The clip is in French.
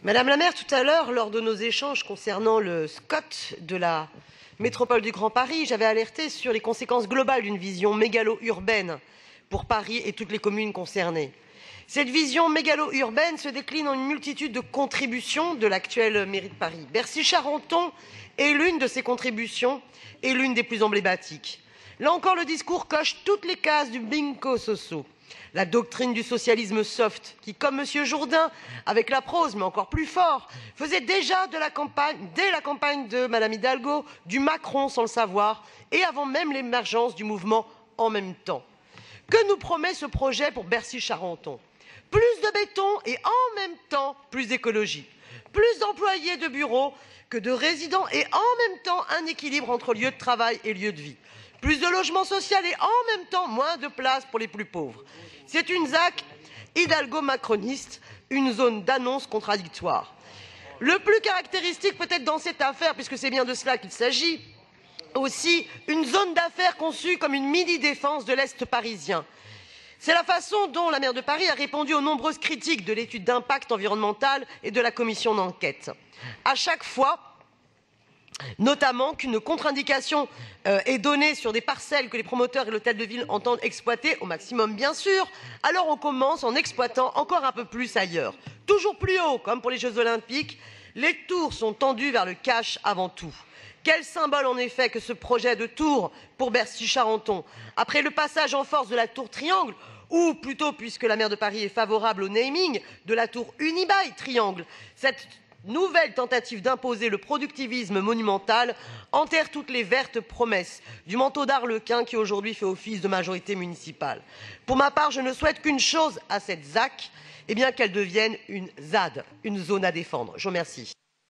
Madame la maire, tout à l'heure, lors de nos échanges concernant le SCOT de la métropole du Grand Paris, j'avais alerté sur les conséquences globales d'une vision mégalo-urbaine pour Paris et toutes les communes concernées. Cette vision mégalo-urbaine se décline en une multitude de contributions de l'actuelle mairie de Paris. Bercy-Charenton est l'une de ces contributions et l'une des plus emblématiques. Là encore, le discours coche toutes les cases du bingo soso. La doctrine du socialisme soft, qui, comme M. Jourdain, avec la prose, mais encore plus fort, faisait déjà de la campagne, dès la campagne de Mme Hidalgo, du Macron sans le savoir, et avant même l'émergence du mouvement En même temps. Que nous promet ce projet pour Bercy-Charenton? Plus de béton et en même temps plus d'écologie. Plus d'employés de bureaux que de résidents et en même temps un équilibre entre lieu de travail et lieu de vie. Plus de logement social et en même temps moins de place pour les plus pauvres. C'est une ZAC Hidalgo-macroniste, une zone d'annonces contradictoires. Le plus caractéristique peut-être dans cette affaire, puisque c'est bien de cela qu'il s'agit, aussi une zone d'affaires conçue comme une mini-défense de l'Est parisien. C'est la façon dont la maire de Paris a répondu aux nombreuses critiques de l'étude d'impact environnemental et de la commission d'enquête. À chaque fois, notamment qu'une contre-indication est donnée sur des parcelles que les promoteurs et l'hôtel de ville entendent exploiter, au maximum bien sûr, alors on commence en exploitant encore un peu plus ailleurs. Toujours plus haut, comme pour les Jeux Olympiques, les tours sont tendues vers le cash avant tout. Quel symbole en effet que ce projet de tour pour Bercy-Charenton. Après le passage en force de la tour Triangle, ou plutôt, puisque la maire de Paris est favorable au naming, de la tour Unibail Triangle, cette nouvelle tentative d'imposer le productivisme monumental enterre toutes les vertes promesses du manteau d'Arlequin qui aujourd'hui fait office de majorité municipale. Pour ma part, je ne souhaite qu'une chose à cette ZAC, eh bien qu'elle devienne une ZAD, une zone à défendre. Je vous remercie.